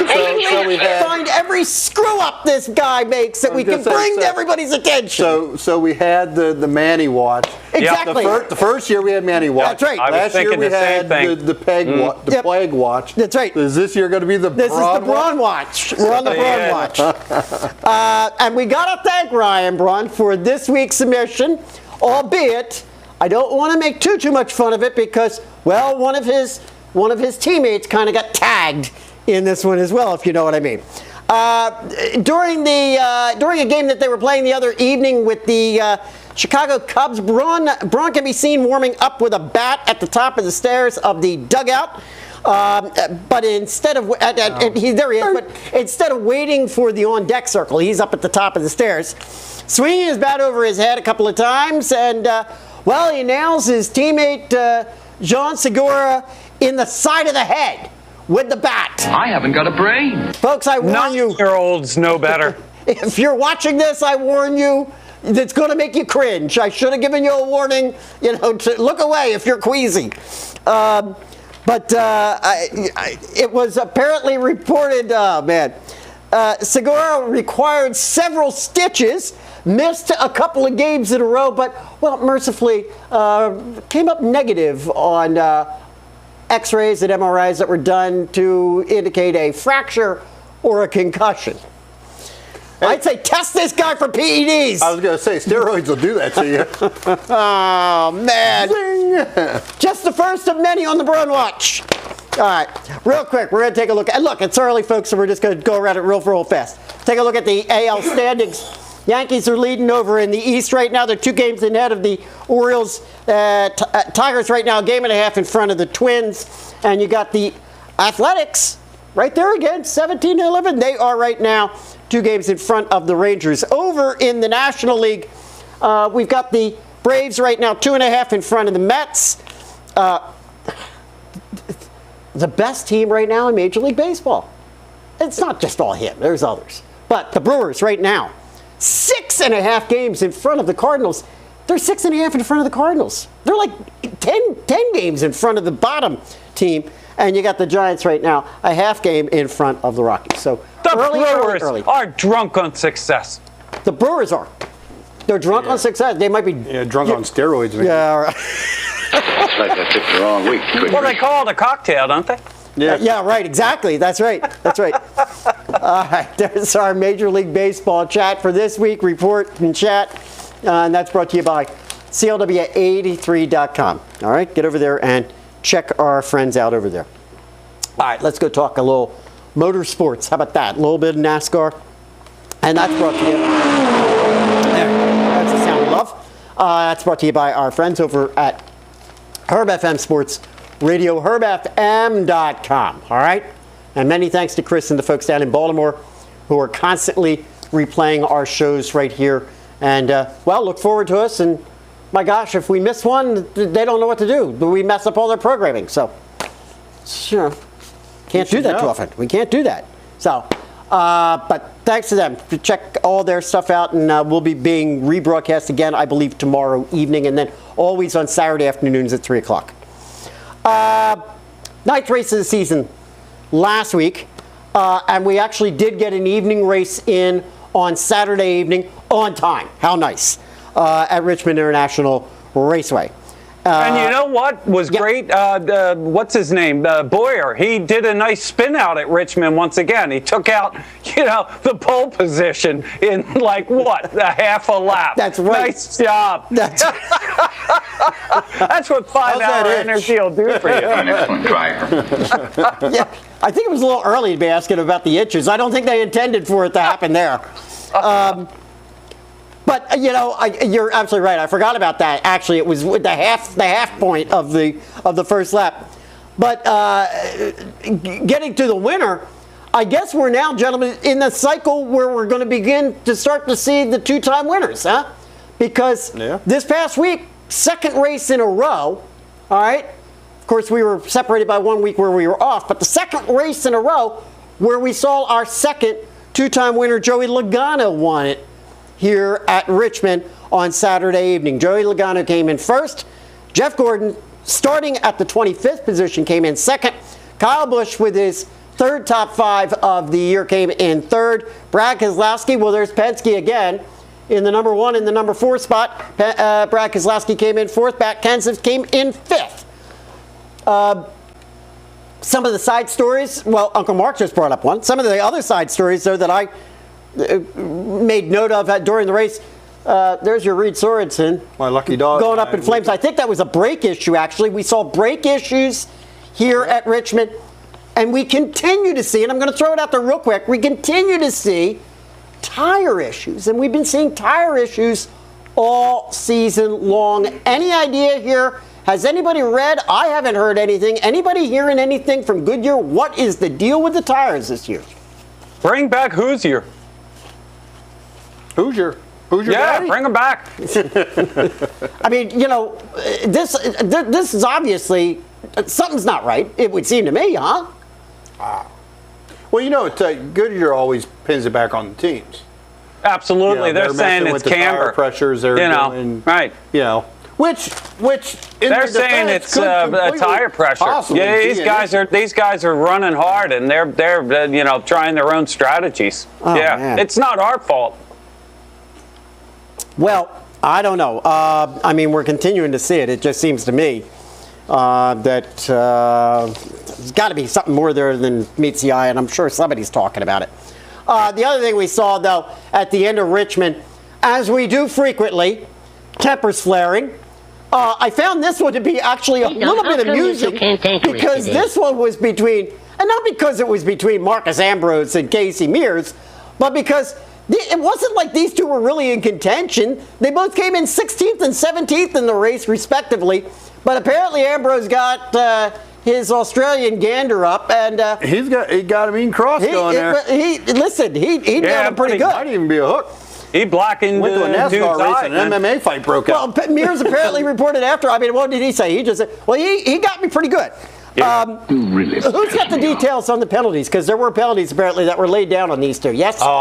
So we had. Find every screw up this guy makes that we can bring to everybody's attention. So we had the Manny Watch. Exactly. The first year we had Manny Watch. That's right. Last year we had the Plague Watch. That's right. Is this year going to be the This Braun is the Braun-Watch. We're on the Braun-Watch. And we got to thank Ryan Braun for this week's submission, albeit I don't want to make too much fun of it because, well, one of his teammates kind of got tagged in this one as well, if you know what I mean. During a game that they were playing the other evening with the Chicago Cubs, Braun can be seen warming up with a bat at the top of the stairs of the dugout. But instead of there he is. But instead of waiting for the on-deck circle, he's up at the top of the stairs, swinging his bat over his head a couple of times, and he nails his teammate Jean Segura in the side of the head with the bat. I haven't got a brain. Folks, I warn you. 9-year-olds know better. If you're watching this, I warn you. It's going to make you cringe. I should have given you a warning, to look away if you're queasy. But it was apparently reported, Segura required several stitches, missed a couple of games in a row, but, mercifully came up negative on X-rays and MRIs that were done to indicate a fracture or a concussion. I'd say test this guy for PEDs. I was going to say, steroids will do that to you. Oh, man. Zing. Just the first of many on the Braun-Watch. All right, real quick, we're going to take a look. And look, it's early, folks, so we're just going to go around it real fast. Take a look at the AL standings. Yankees are leading over in the East right now. They're 2 games ahead of the Orioles. Tigers right now, a game and a half in front of the Twins. And you got the Athletics right there again, 17-11. They are right now 2 games in front of the Rangers. Over in the National League, we've got the Braves right now 2.5 in front of the Mets. The best team right now in Major League Baseball. It's not just all him. There's others. But the Brewers right now, 6.5 games in front of the Cardinals. They're 6.5 in front of the Cardinals. They're like 10 games in front of the bottom team. And you got the Giants right now, a half game in front of the Rockies. So the Brewers are drunk on success. The Brewers are. They're drunk on success. They might be drunk on steroids. Maybe. Yeah, all right. It's like I took the wrong week. Well, they call it a cocktail, don't they? Yeah, right, exactly. That's right. All right, there's our Major League Baseball chat for this week, report and chat. And that's brought to you by CLW83.com. All right, get over there and check our friends out over there. All right, let's go talk a little motorsports. How about that? A little bit of NASCAR. And that's brought to you. That's the sound we love. That's brought to you by our friends over at Herb FM Sports Radio, herbfm.com. All right? And many thanks to Chris and the folks down in Baltimore who are constantly replaying our shows right here. And, look forward to us. And, my gosh, if we miss one, they don't know what to do. We mess up all their programming. So, can't do that too often. We can't do that. So, but thanks to them. Check all their stuff out, and we'll be being rebroadcast again, I believe, tomorrow evening, and then always on Saturday afternoons at 3 o'clock. Ninth race of the season last week, and we actually did get an evening race in on Saturday evening on time. How nice. At Richmond International Raceway. And you know what was great? What's his name? Boyer. He did a nice spin out at Richmond once again. He took out, the pole position in a half a lap. That's right. Nice job. That's what 5-hour energy will do for you. An excellent driver. Yeah, I think it was a little early to be asking about the itches. I don't think they intended for it to happen there. But you're absolutely right. I forgot about that. Actually, it was the half point of the first lap. But getting to the winner, I guess we're now, gentlemen, in the cycle where we're going to begin to start to see the 2-time winners, huh? Because this past week, second race in a row. All right. Of course, we were separated by 1 week where we were off, but the second race in a row where we saw our second 2-time winner, Joey Logano, won it here at Richmond on Saturday evening. Joey Logano came in first. Jeff Gordon, starting at the 25th position, came in second. Kyle Busch with his third top 5 of the year came in third. Brad Keselowski, well, there's Penske again in the number 1 and the number 4 spot. Brad Keselowski came in 4th. Matt Kenseth came in 5th. Some of the side stories, well, Uncle Mark just brought up one. Some of the other side stories, though, that I made note of during the race. There's your Reed Sorensen. My lucky dog. Going up in flames. I think that was a brake issue, actually. We saw brake issues here at Richmond. And we continue to see, and I'm going to throw it out there real quick, we continue to see tire issues. And we've been seeing tire issues all season long. Any idea here? Has anybody read? I haven't heard anything. Anybody hearing anything from Goodyear? What is the deal with the tires this year? Bring back Hoosier. Hoosier Yeah, daddy? bring him back. I mean, you know, this is obviously, something's not right, it would seem to me, huh? Well, you know, Goodyear always pins it back on the teams. Absolutely. You know, they're saying messing it's with the tire camber. pressures. They're doing, right. You know, which in They're their saying defense it's could a completely tire pressure. possibly Yeah, be these guys are running hard, and they're you know, trying their own strategies. Oh, yeah, man. it's not our fault. Well, I don't know. I mean, we're continuing to see it. It just seems to me that there's got to be something more there than meets the eye, and I'm sure somebody's talking about it. The other thing we saw, though, at the end of Richmond, as we do frequently, tempers flaring. I found this one to be actually a little bit amusing because this one was between, and not because it was between Marcus Ambrose and Casey Mears, but because it wasn't like these two were really in contention. They both came in 16th and 17th in the race, respectively. But apparently Ambrose got his Australian gander up, and he got a mean cross going there. He nailed him pretty good. Might even be a hook. He blackened Went to a NASCAR race and an MMA fight broke out. Well, Mears apparently reported after. I mean, what did he say? He just said, well, he got me pretty good. You really Who's got the details on the penalties? Because there were penalties apparently that were laid down on these two. Yes? Oh,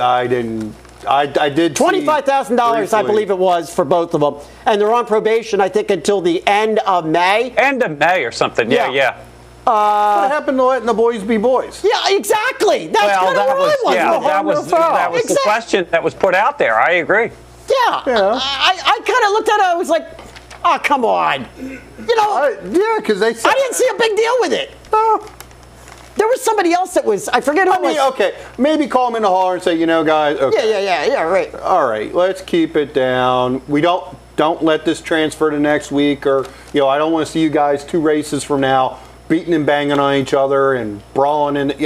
I didn't. I did. $25,000, I believe it was, for both of them. And they're on probation, I think, until the end of May. End of May or something. Yeah. What happened to letting the boys be boys? Yeah, exactly. That's kind of where I was. That was the question that was put out there. I agree. Yeah. I kind of looked at it. I was like, oh, come on. You know. Yeah, because they said. I didn't see a big deal with it. There was somebody else that was. I forget who it was. Okay, maybe call them in the holler and say, you know, guys. Okay. Yeah, right. All right, let's keep it down. We don't let this transfer to next week, or I don't want to see you guys 2 races from now beating and banging on each other and brawling, and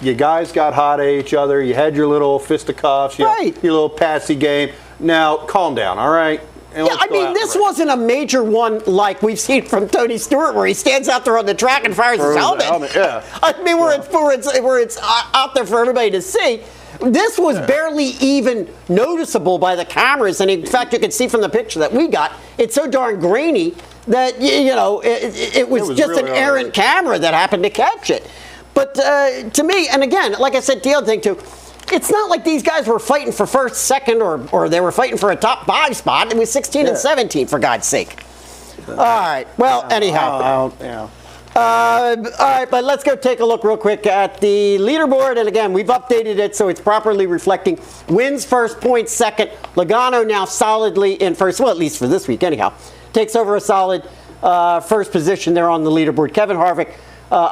you guys got hot at each other. You had your little fisticuffs, right? Your little passy game. Now calm down, all right? Yeah, I mean, this wasn't a major one like we've seen from Tony Stewart, where he stands out there on the track and fires his helmet. Yeah. I mean, where it's out there for everybody to see. This was barely even noticeable by the cameras, and in fact, you can see from the picture that we got, it's so darn grainy that it was just really an errant camera that happened to catch it. But to me, and again, like I said, the other thing too, it's not like these guys were fighting for first, second, or they were fighting for a top 5 spot. It was 16 and 17, for God's sake. All right. Well, anyhow. All right, but let's go take a look real quick at the leaderboard. And again, we've updated it so it's properly reflecting wins first, points second. Logano now solidly in first, well, at least for this week, anyhow. Takes over a solid first position there on the leaderboard. Kevin Harvick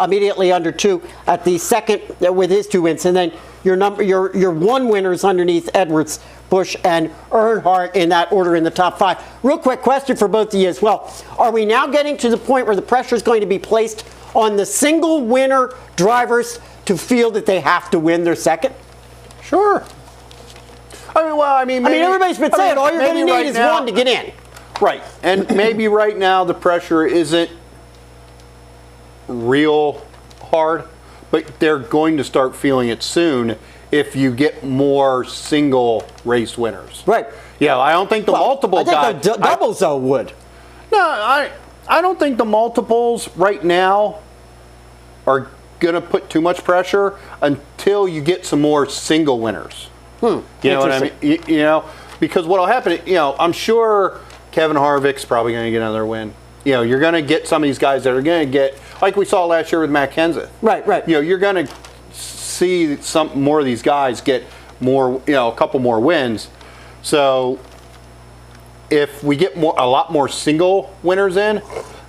immediately under 2 at the second with his 2 wins, and then your 1 winners underneath Edwards, Busch, and Earnhardt in that order in the top 5. Real quick question for both of you as well. Are we now getting to the point where the pressure is going to be placed on the single winner drivers to feel that they have to win their second? Sure. I mean, everybody's been saying all you're going to need is one to get in. Right, and maybe right now the pressure isn't real hard, but they're going to start feeling it soon if you get more single race winners. Right. Yeah, I don't think the multiple guys. I think the doubles though would. No, I don't think the multiples right now are going to put too much pressure until you get some more single winners. You know what I mean? Because what'll happen, I'm sure Kevin Harvick's probably going to get another win. You're going to get some of these guys that are going to get like we saw last year with Matt Kenseth. Right. You know, you're going to see some more of these guys get more, you know, a couple more wins. So if we get a lot more single winners in,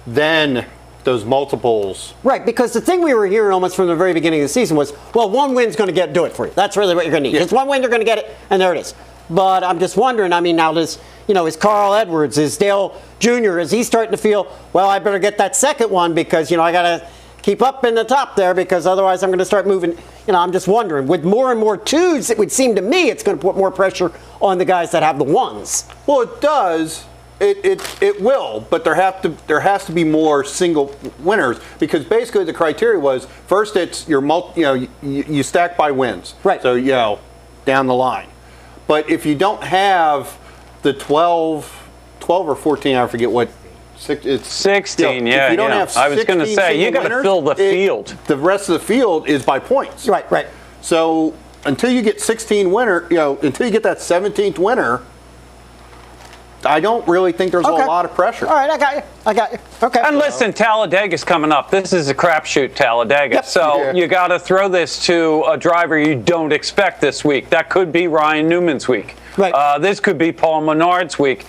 then those multiples. Right, because the thing we were hearing almost from the very beginning of the season was, well, one win's going to do it for you. That's really what you're going to need. Just one win, you're going to get it, and there it is. But I'm just wondering, I mean, now is Carl Edwards, is Dale Jr., is he starting to feel, well, I better get that second one because, you know, I got to keep up in the top there because otherwise I'm going to start moving. You know, I'm just wondering, with more and more twos, it would seem to me it's going to put more pressure on the guys that have the ones. Well, it does. It will, but there has to be more single winners because basically the criteria was first it's your you stack by wins. Right. So, you know, down the line. But if you don't have the 12 or 14, I forget what. It's 16, if you don't have I was going to say, you got to fill the field. The rest of the field is by points. Right. So until you get 16 winner, you know, until you get that 17th winner, I don't really think there's a lot of pressure. All right, I got you. Okay. And listen, Talladega's coming up. This is a crapshoot, Talladega. Yep. So you got to throw this to a driver you don't expect this week. That could be Ryan Newman's week. Right. This could be Paul Menard's week.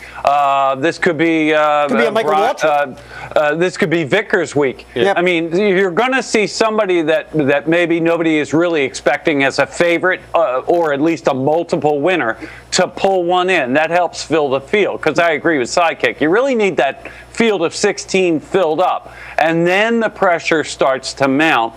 This could be a Michael Waltrip. This could be Vickers' week. Yep. I mean, you're going to see somebody that maybe nobody is really expecting as a favorite or at least a multiple winner to pull one in. That helps fill the field because I agree with Sidekick. You really need that field of 16 filled up. And then the pressure starts to mount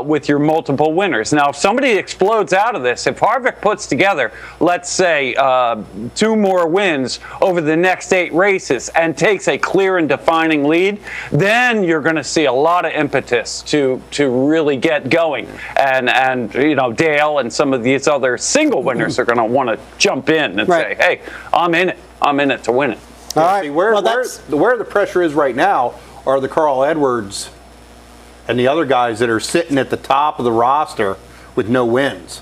with your multiple winners. Now, if somebody explodes out of this, if Harvick puts together, let's say, 2 more wins over the next 8 races and takes a clear and defining lead, then you're going to see a lot of impetus to really get going. And you know, Dale and some of these other single winners are going to want to jump in and say, hey, I'm in it. I'm in it to win it. All right. See, where the pressure is right now are the Carl Edwards and the other guys that are sitting at the top of the roster with no wins.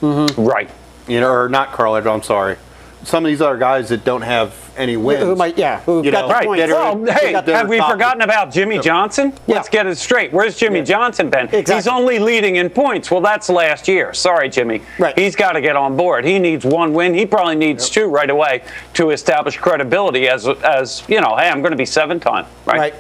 Mm-hmm. Right. You know, or not Carl Edwards, I'm sorry. Some of these other guys that don't have any wins. Who got the points. Well, hey, have we forgotten about Jimmy Johnson? Yeah. Let's get it straight. Where's Jimmy Johnson been? Exactly. He's only leading in points. Well, that's last year. Sorry, Jimmy. Right. He's got to get on board. He needs 1 win. He probably needs 2 right away to establish credibility as you know, hey, I'm going to be 7-time. Right.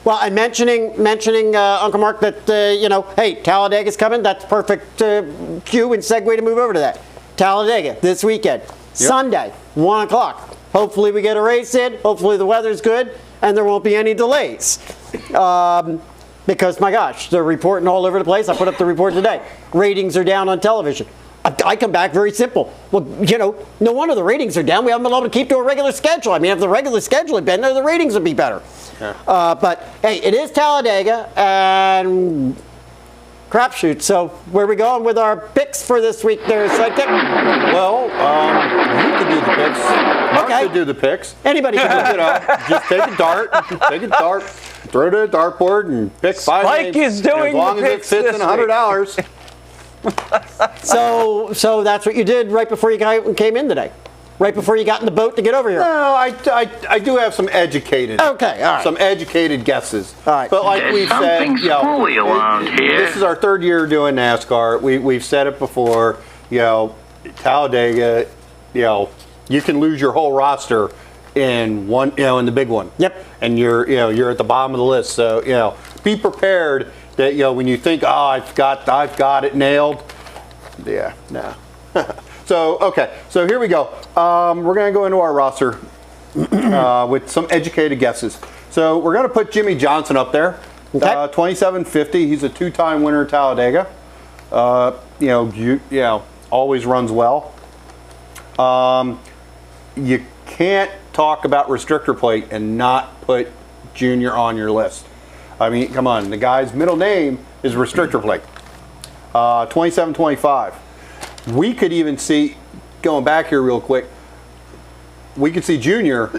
Well, I'm mentioning Uncle Mark that, you know, hey, Talladega's coming. That's perfect cue and segue to move over to that. Talladega this weekend. Sunday, 1 o'clock. Hopefully we get a race in. Hopefully the weather's good and there won't be any delays. Because, my gosh, they're reporting all over the place. I put up the report today. Ratings are down on television. I come back very simple. Well, you know, no wonder the ratings are down. We haven't been able to keep to a regular schedule. I mean, if the regular schedule had been there, the ratings would be better. Yeah. But, hey, it is Talladega and crapshoot. So where are we going with our picks for this week there, Sidekick? Well, you can do the picks. Mark could do the picks. Anybody can do it. You know, just take a dart, throw it at a dartboard and pick 5 Mike names. is doing as long the as it picks fits in this $100. So that's what you did right before you came in today? Right before you got in the boat to get over here? No, I do have some educated. Okay, all right. Some educated guesses. All right. But like we've said, you know, this is our 3rd year doing NASCAR. We've said it before. You know, Talladega. You know, you can lose your whole roster in one. You know, in the big one. Yep. And you're at the bottom of the list. So you know, be prepared that when you think, oh, I've got it nailed. Yeah. No. So, okay, so here we go. We're going to go into our roster with some educated guesses. So we're going to put Jimmy Johnson up there, okay. 2750. He's a 2-time winner at Talladega. Always runs well. You can't talk about restrictor plate and not put Junior on your list. I mean, come on, the guy's middle name is restrictor plate. 2725. We could even see, going back here real quick, we could see Junior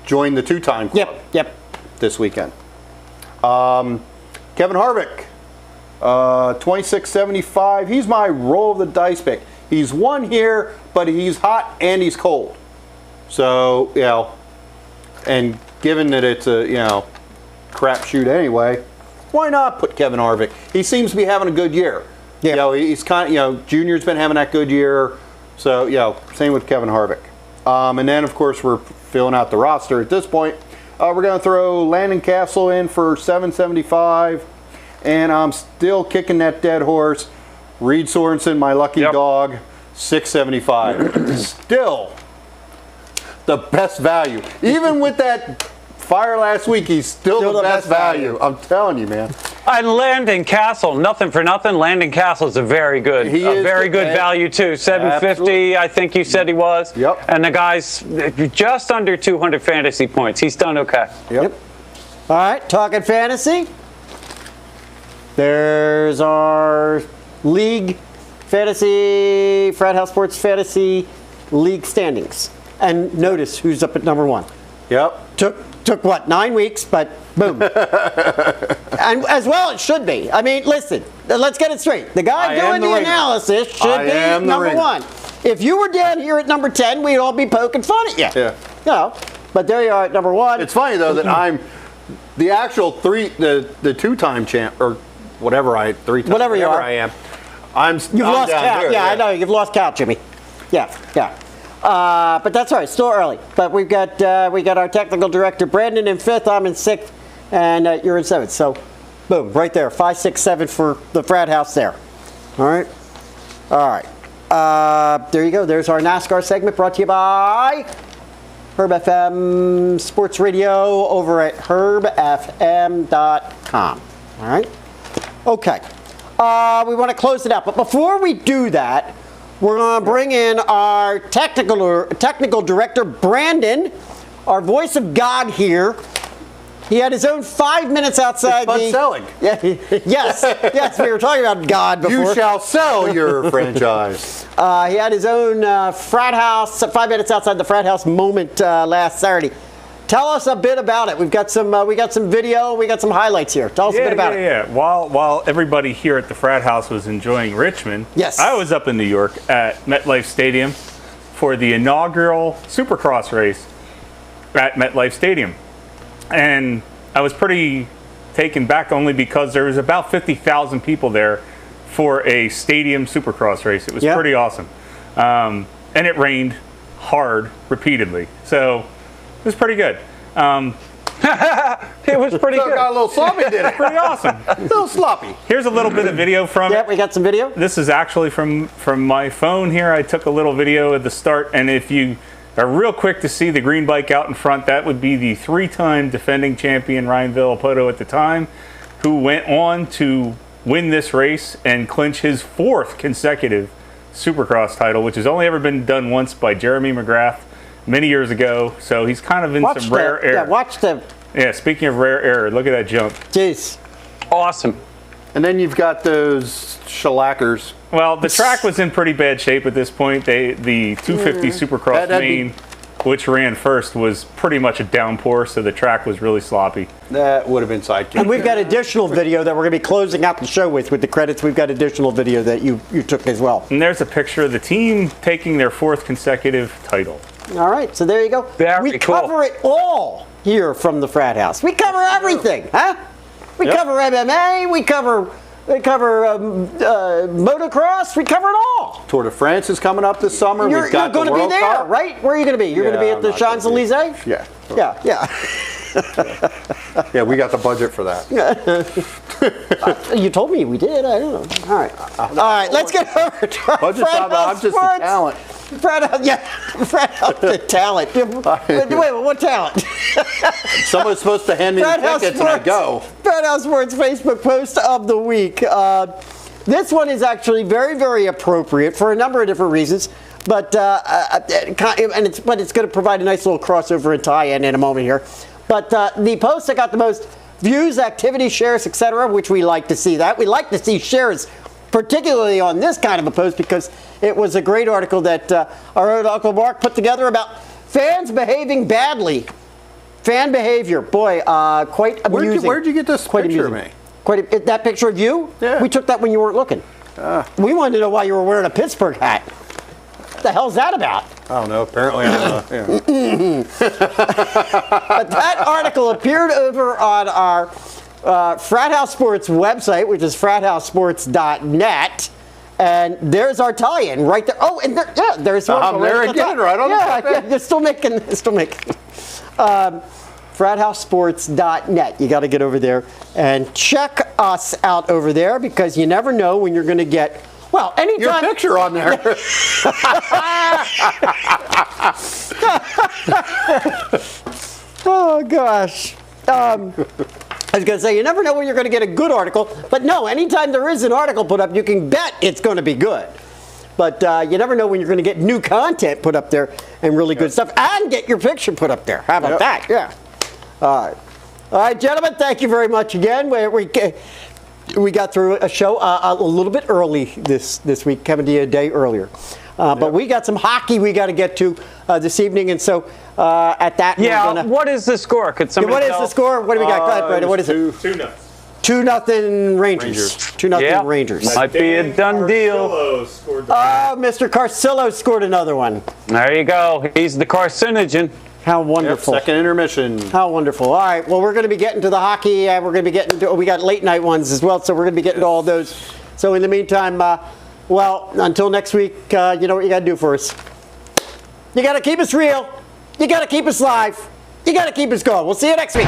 join the 2-time club this weekend. Kevin Harvick, 2675. He's my roll of the dice pick. He's won here, but he's hot and he's cold. So, you know, and given that it's a, you know, crapshoot anyway. Why not put Kevin Harvick? He seems to be having a good year. Yeah. You know, he's kind of, you know, Junior's been having that good year. So, you know, same with Kevin Harvick. And then, of course, we're filling out the roster at this point. We're going to throw Landon Castle in for $775. And I'm still kicking that dead horse. Reed Sorensen, my lucky dog, $675. Still the best value. Even with that fire last week, he's still the best value. I'm telling you, man. And Landon Castle, nothing for nothing. Landon Castle is a very good value too. $750, Absolutely. I think you said he was. Yep. And the guy's just under 200 fantasy points. He's done okay. Yep. All right, talking fantasy. There's our league fantasy, Frat House Sports Fantasy League standings. And notice who's up at number 1. Yep. Took what, 9 weeks, but boom. And as well it should be. I mean, listen, let's get it straight. The guy doing the analysis should be number 1. If you were down here at number 10, we'd all be poking fun at you. Yeah. No, but there you are at number 1. It's funny though that I'm the actual the 2-time champ or whatever I am. You've lost count. Here, I know you've lost count, Jimmy. Yeah. But that's all right. Still early. But we got our technical director Brandon in 5th. I'm in 6th, and you're in 7th. So, boom, right there. 5, 6, 7 for the Frat House there. All right. There you go. There's our NASCAR segment brought to you by Herb FM Sports Radio over at herbfm.com. All right. Okay. We want to close it out, but before we do that, we're going to bring in our technical director, Brandon, our voice of God here. He had his own 5 minutes outside it's selling. Yeah, yes, we were talking about God before. You shall sell your franchise. He had his own Frat House, 5 minutes outside the Frat House moment last Saturday. Tell us a bit about it. We got some video. We got some highlights here. Tell us a bit about it. Yeah. While everybody here at the Frat House was enjoying Richmond, yes, I was up in New York at MetLife Stadium for the inaugural Supercross race at MetLife Stadium, and I was pretty taken back only because there was about 50,000 people there for a stadium Supercross race. It was pretty awesome, and it rained hard repeatedly, so. It was pretty good. It was pretty good. Got a little sloppy, did it? Pretty awesome. A little sloppy. Here's a little bit of video from it. Yeah, we got some video. This is actually from my phone here. I took a little video at the start, and if you are real quick to see the green bike out in front, that would be the 3-time defending champion Ryan Villopoto at the time, who went on to win this race and clinch his 4th consecutive Supercross title, which has only ever been done once by Jeremy McGrath many years ago. So he's kind of in some rare air. Yeah, speaking of rare air, look at that jump. Jeez. Awesome. And then you've got those shellackers. Well, the track was in pretty bad shape at this point. The 250 Supercross main, which ran first, was pretty much a downpour, so the track was really sloppy. That would have been Sidekick. And we've got additional video that we're going to be closing out the show with the credits. We've got additional video that you took as well. And there's a picture of the team taking their 4th consecutive title. All right, so there you go. We cover it all here from the Frat House. We cover everything, huh? We cover MMA. We cover motocross. We cover it all. Tour de France is coming up this summer. You're going to be there, right? Where are you going to be? You're going to be at the Champs-Elysees? Yeah. Yeah. Yeah, we got the budget for that. You told me we did. I don't know. All right, let's get over to our Budget's Frat House I'm just Sports. a talent. Frat House, the talent. Wait, what talent? Someone's supposed to hand me the tickets and I go. Frat House Sports Facebook post of the week. This one is actually very, very appropriate for a number of different reasons. But it's going to provide a nice little crossover and tie-in a moment here. But the post that got the most views, activity, shares, etc., which we like to see that. We like to see shares, particularly on this kind of a post, because it was a great article that our own Uncle Mark put together about fans behaving badly. Fan behavior. Boy, quite amusing. Where'd you get this picture of me? That picture of you? Yeah. We took that when you weren't looking. We wanted to know why you were wearing a Pittsburgh hat. What the hell's that about? I don't know. Apparently, I'm yeah. But that article appeared over on our Frat House Sports website, which is frathousesports.net. And there's our tie-in right there. Oh, and there's one. I'm there again, right on the top. Yeah, you're still making. Frathousesports.net. You got to get over there and check us out over there because you never know when you're going to get. Well, anytime. Your picture on there. Oh gosh. I was going to say, you never know when you're going to get a good article, but no, anytime there is an article put up, you can bet it's going to be good. But you never know when you're going to get new content put up there and really good stuff, and get your picture put up there. How about that? Yeah. All right, gentlemen, thank you very much again. We got through a show a little bit early this week, coming to you a day earlier. But we got some hockey we got to get to this evening, and so at that, what is the score? Could somebody what is tell? the score? What do we got? Go ahead, Brandon. What is it? 2-0. 2-0 Rangers. 2-0 Rangers. Might be a done deal. Mr. Carcillo scored another one. There you go. He's the carcinogen. How wonderful. Second intermission. How wonderful. All right, well, we're going to be getting to the hockey. We're going to be getting to, we got late night ones as well, so we're going to be getting to all those. So in the meantime, until next week, you know what you got to do for us. You got to keep us real. You got to keep us live. You got to keep us going. We'll see you next week.